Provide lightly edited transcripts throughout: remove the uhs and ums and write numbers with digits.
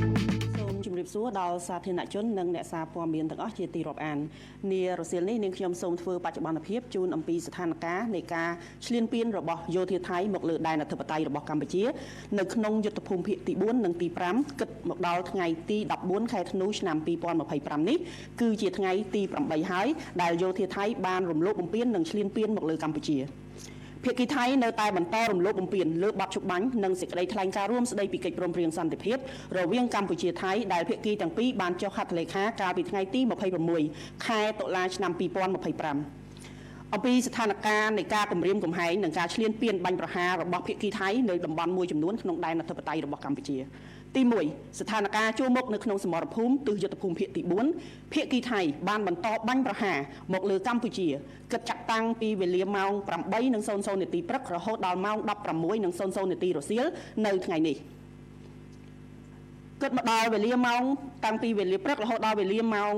ជំរាបសួរដល់សាធារណជននិងអ្នកសារព័ត៌មានទាំងអស់ជាទីរាប់អាននារសៀលនេះនាងខ្ញុំសូមធ្វើបច្ចុប្បន្នភាពជូនអំពីស្ថានភាពនៃការឈ្លានពានរបស់យោធាថៃមកលើដែនអធិបតេយ្យរបស់កម្ពុជានៅក្នុងយុទ្ធភូមិភាគទី4និងទី5គិតមកដល់ថ្ងៃទី14ខែធ្នូឆ្នាំ2025នេះគឺជាថ្ងៃទី8ហើយដែលយោធាថៃបានរំលោភបំពាននិងឈ្លានពានមកលើកម្ពុជាភាគីថៃនៅតែបន្តរំលោភបំពានលើបទច្បាញ់និងសេចក្តីថ្លែងការណ៍រួមស្តីពីកិច្ចព្រមព្រៀងសន្តិភាពរវាងកម្ពុជាថៃដែលភាគីទាំងពីរបានចុះហត្ថលេខាកាលពីថ្ងៃទី26ខែតុលាឆ្នាំ2025អំពីស្ថានភាពនៃការគម្រាមកំហែងនិងការឈ្លានពានបាញ់ប្រហាររបស់ភាគីថៃនៅតំបន់មួយចំនួនក្នុងដែនអធិបតេយ្យរបស់កម្ពុជាទី1ស្ថានភាពជួរមុខនៅក្នុងសមរភូមិទិសយុទ្ធភូមិភាគទី4ភាគីថៃបានបន្តបាញ់ប្រហារមកលើកម្ពុជាគិតចាប់តាំងពីវេលាម៉ោង8:00នាទីព្រឹករហូតដល់ម៉ោង16:00នាទីរសៀលនៅថ្ងៃនេះគិតមកដល់វេលាម៉ោងតាំងពីវេលាព្រឹករហូតដល់វេលាម៉ោង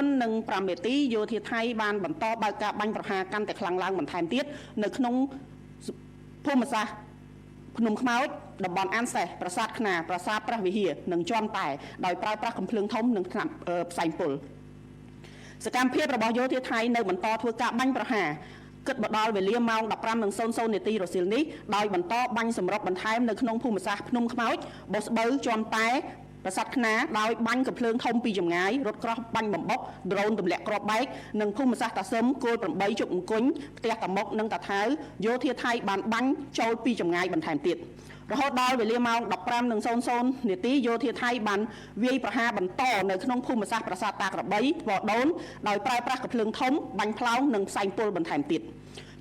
9:05នាទីយោធាថៃបានបន្តបើកការបាញ់ប្រហារកាន់តែខ្លាំងឡើងបន្ថែមទៀតនៅក្នុងភូមិសាស្ត្រភ្នំខ្មោចតំបន់អានសេះប្រាសាទខ្នាប្រាសាទព្រះវិហារនិងជាន់តែដោយប្រើប្រាស់កំភ្លើងធំនិងផ្សែងពុលសកម្មភាពរបស់យោធាថៃនៅបន្តធ្វើការបាញ់ប្រហារគិតមកដល់វេលាម៉ោង15:00នាទីរសៀលនេះដោយបន្តបាញ់សម្រុកបន្ថែមនៅក្នុងភូមិសាស្ត្រភ្នំខ្មោចបោះស្បូវជាន់តែប្រាសាទខ្នាដោយបាញ់កំភ្លើងធំពីចម្ងាយរថក្រោះបាញ់បំបុកដ្រូនទម្លាក់គ្រាប់បែកនិងភូមិសាស្ត្រតាសឹមគោល8ជុកអង្គញ់ផ្ទះតាមុកនិងតាថៅយោធាថៃបានបាញ់ចូលពីចម្ងាយបន្ថែមទៀតរហូតដល់វេលាម៉ោង15:00នាទីយោធាថៃបានវាយប្រហារបន្តនៅក្នុងភូមិសាស្ត្រប្រាសាទតាក្របីថ្មដូនដោយប្រើប្រាស់កំភ្លើងធំបាញ់ផ្លោងនិងផ្សែងពុលបន្ថែមទៀត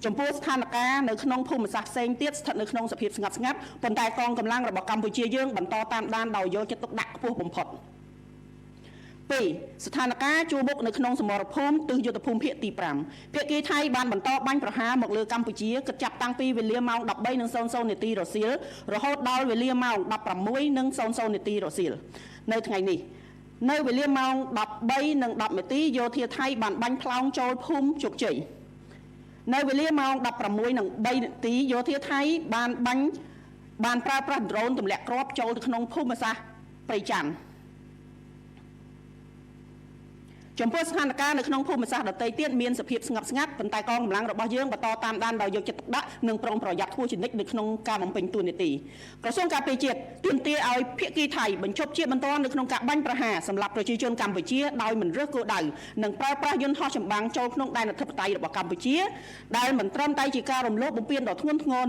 ចំពោះស្ថានភាពនៅក្នុងភូមិសាស្ត្រផ្សេងទៀតស្ថិតនៅក្នុងសភាពស្ងប់ស្ងាត់ប៉ុន្តែកងកម្លាំងរបស់កម្ពុជាយើងបន្តតាមដានដោយយកចិត្តទុកដាក់ខ្ពស់បំផុត2ស្ថានភាពជួរមុខនៅក្នុងសមរភូមិទិសយុទ្ធភូមិភាគទី5ភាគីថៃបានបន្តបាញ់ប្រហារមកលើកម្ពុជាគិតចាប់តាំងពីវេលាម៉ោង13:00នាទីរសៀលរហូតដល់វេលាម៉ោង16:00នាទីរសៀលនៅថ្ងៃនេះនៅវេលាម៉ោង13:10នាទីយោធាថៃបានបាញ់ផ្លោងចូលភូមិជោគជ័យនៅវេលាម៉ោង16:03នាទីយោធាថៃបានប្រើប្រាស់ដ្រូនទម្លាក់គ្រាប់ចូលទៅក្នុងភូមិសាស្ត្រព្រៃច័ន្ទចំពោះស្ថានភាពនៅក្នុងភូមិសាស្ត្រដទៃទៀតមានសភាពស្ងប់ស្ងាត់ប៉ុន្តែកងកម្លាំងរបស់យើងបន្តតាមដានដោយយកចិត្តទុកដាក់និងប្រុងប្រយ័ត្នខ្ពស់ជានិច្ចនៅក្នុងការបំពេញតួនាទីក្រសួងការពារជាតិទាមទារឲ្យភាគីថៃបញ្ឈប់ជាបន្ទាន់នៅក្នុងការបាញ់ប្រហារសម្រាប់ប្រជាជនកម្ពុជាដោយមិនរើសគោលដៅនិងប្រើប្រាស់យន្តហោះចម្បាំងចូលក្នុងដែនអធិបតេយ្យរបស់កម្ពុជាដែលមិនត្រឹមតែជាការរំលោភបំពានដ៏ធ្ងន់ធ្ងរ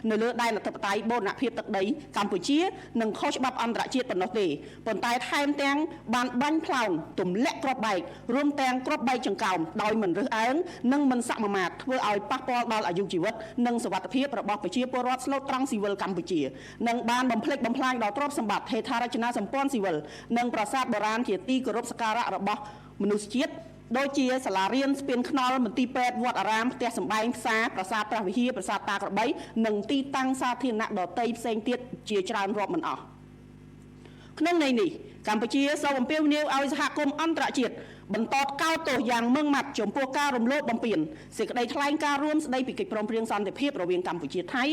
នៅលើដែនអធិបតេយ្យបូរណភាពទឹកដីកម្ពុជានិងខុសច្បាប់អន្តរជាតិប៉ុណ្ណោះទេប៉ុន្តែថែមទាំងបានបាញ់ផ្លោងទម្លាក់គ្រាប់បែករួមទាំងគ្រាប់បែកចង្កោមដោយមិនរើសអើងនិងមិនសមាមាត្រធ្វើឲ្យប៉ះពាល់ដល់អាយុជីវិតនិងសុវត្ថិភាពរបស់ប្រជាពលរដ្ឋស្លូតត្រង់ស៊ីវិលកម្ពុជានិងបានបំផ្លិចបំផ្លាញដល់ទ្រព្យសម្បត្តិហេដ្ឋារចនាសម្ព័ន្ធស៊ីវិលនិងប្រាសាទបុរាណជាទីគោរពសក្ការៈរបស់មនុស្សជាតិដូចជាសាលារៀនស្ពានខ្នល់មន្ទីរពេទ្យវត្តអារាមផ្ទះសម្បែងផ្សារប្រាសាទព្រះវិហារប្រាសាទតាក្របីនិងទីតាំងសាធារណៈដទៃផ្សេងទៀតជាច្រើនរាប់មិនអស់ក្នុងន័យនេះកម្ពុជាសូមអំពាវនាវឲ្យសហគមន៍អន្តរជាតិបន្តកោតទោសយ៉ាងម៉ឺងម៉ាត់ចំពោះការរំលោភបំពានសេចក្តីថ្លែងការណ៍រួមស្តីពីកិច្ចព្រមព្រៀងសន្តិភាពរវាងកម្ពុជាថៃ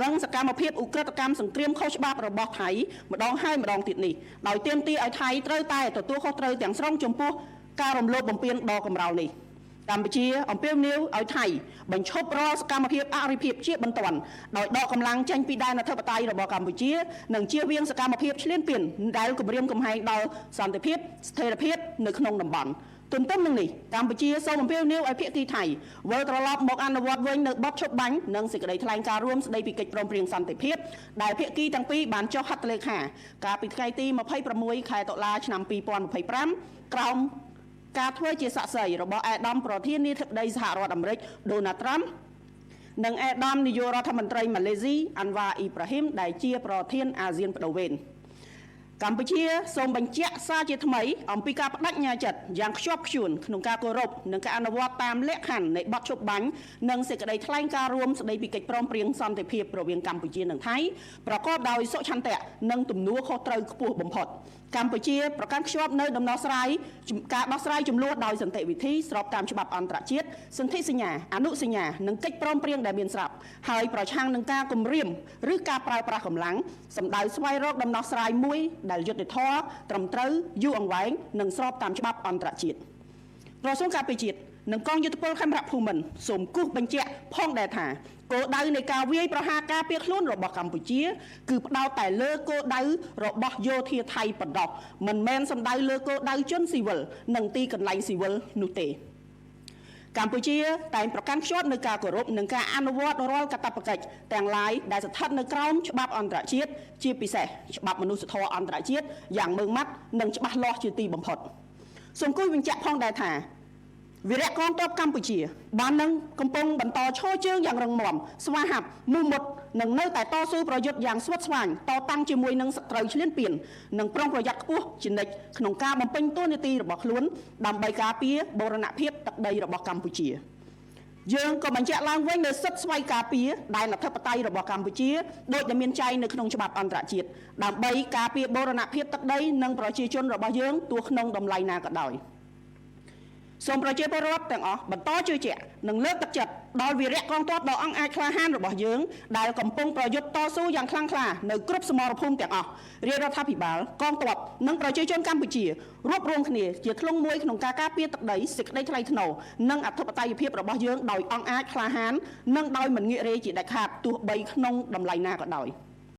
និងសកម្មភាពឧក្រិដ្ឋកម្មសង្គ្រាមខុសច្បាប់របស់ថៃម្ដងហើយម្ដងទៀតនេះដោយទាមទារឲ្យថៃត្រូវតែទទួលខុសត្រូវទាំងស្រុងចំពោះការរំលោភបំពានដ៏កម្រោលនេះកម្ពុជាអំពាវនាវឲ្យថៃបញ្ឈប់រាល់សកម្មភាពអរិភាពជាបន្ទាន់ដោយដកកម្លាំងចេញពីដែនអធិបតេយ្យរបស់កម្ពុជានិងជៀសវាងសកម្មភាពឈ្លានពានដែលគំរាមកំហែងដល់សន្តិភាពស្ថិរភាពនៅក្នុងតំបន់ទន្ទឹមនឹងនេះកម្ពុជាសូមអំពាវនាវឲ្យភាគីថៃវិលត្រឡប់មកអនុវត្តវិញនៅបទឈប់បាញ់និងសេចក្តីថ្លែងការណ៍រួមស្តីពីកិច្ចព្រមព្រៀងសន្តិភាពដែលភាគីទាំងពីរបានចុះហត្ថលេខាកាលពីថ្ងៃទី26ខែតុលាឆ្នាំ2025ក្រោមការធ្វើជាសាក្សីរបស់អេដាមប្រធានាធិបតីសហរដ្ឋអាមេរិកដូណាល់ត្រាំនិងអេដាមនាយករដ្ឋមន្ត្រីម៉ាឡេស៊ីអាន់វ៉ាអ៊ីប្រាហ៊ីមដែលជាប្រធានអាស៊ានបដូវវេនកម្ពុជាសូមបញ្ជាក់សារជាថ្មីអំពីការបដិញ្ញាចិត្តយ៉ាងខ្ជាប់ខ្ជួនក្នុងការគោរពនិងការអនុវត្តតាមលក្ខខណ្ឌនៃបទជប់បាញ់និងសេចក្តីថ្លែងការណ៍រួមស្តីពីកិច្ចព្រមព្រៀងសន្តិភាពរវាងកម្ពុជានិងថៃប្រកបដោយសុឆន្ទៈនិងទំនួលខុសត្រូវខ្ពស់បំផុតកម្ពុជាប្រកាន់ខ្ជាប់នៅដំណោះស្រាយការដោះស្រាយចំនួនដោយសន្តិវិធីស្របតាមច្បាប់អន្តរជាតិសន្ធិសញ្ញាអនុសញ្ញានិងកិច្ចព្រមព្រៀងដែលមានស្រាប់ហើយប្រឆាំងនឹងការគំរាមឬការប្រើប្រាស់កម្លាំងសម្ដៅស្វែងរកដំណោះស្រាយមួយ ដែលយុត្តិធម៌ត្រឹមត្រូវយូរអង្វែងនិងស្របតាមច្បាប់អន្តរជាតិក្រសួងការពារជាតិនិងកងយុទ្ធពលខេមរៈភូមិន្ទសូមគូសបញ្ជាក់ផងដែរថាគោលដៅនៃការវាយប្រហារការពារខ្លួនរបស់កម្ពុជាគឺផ្ដោតតែលើគោលដៅរបស់យោធាថៃប៉ុណ្ណោះមិនមែនសំដៅលើគោលដៅជនស៊ីវិលនិងទីកន្លែងស៊ីវិលនោះទេកម្ពុជាតែងប្រកាន់ខ្ជាប់នូវការគោរពនិងការអនុវត្តរាល់កាតព្វកិច្ចទាំងឡាយដែលស្ថិតនៅក្រោមច្បាប់អន្តរជាតិជាពិសេសច្បាប់មនុស្សធម៌អន្តរជាតិយ៉ាងម៉ឺងម៉ាត់និងច្បាស់លាស់ជាទីបំផុតសូមគូសបញ្ជាក់ផងដែរថាវីរៈកងទ័ពកម្ពុជាបាននឹងកំពុងបន្តឈរជើងយ៉ាងរឹងមាំស្វាហាប់មោះមុតនិងនៅតែតស៊ូប្រយុទ្ធយ៉ាងស្វិតស្វាញតតាំងជាមួយនឹងសត្រូវឈ្លានពាននិងប្រុងប្រយ័ត្នខ្ពស់ជានិច្ចក្នុងការបំពេញតួនាទីរបស់ខ្លួនដើម្បីការពារបូរណភាពទឹកដីរបស់កម្ពុជាយើងក៏បញ្ជាក់ឡើងវិញនូវសិទ្ធិស្វ័យការពារដែនអធិបតេយ្យរបស់កម្ពុជាដោយដែលមានចែងនៅក្នុងច្បាប់អន្តរជាតិដើម្បីការពារបូរណភាពទឹកដីនិងប្រជាជនរបស់យើងទោះក្នុងតម្លៃណាក៏ដោយសូមប្រជាពលរដ្ឋទាំងអស់បន្តជឿជាក់និងលើកទឹកចិត្តដល់វីរៈកងទ័ពដ៏អង់អាចក្លាហានរបស់យើងដែលកំពុងប្រយុទ្ធតស៊ូយ៉ាងខ្លាំងក្លានៅគ្រប់សមរភូមិទាំងអស់រាជរដ្ឋាភិបាលកងទ័ពនិងប្រជាជនកម្ពុជារួបរวมគ្នាជាធ្លុងមួយក្នុងការការពារទឹកដីសេចក្តីថ្លៃថ្នូរនិងអធិបតេយ្យភាពរបស់យើងដោយអង់អាចក្លាហាននិងដោយមិនងាករេជាដាច់ខាតទោះបីក្នុងតម្លៃណាក៏ដោយ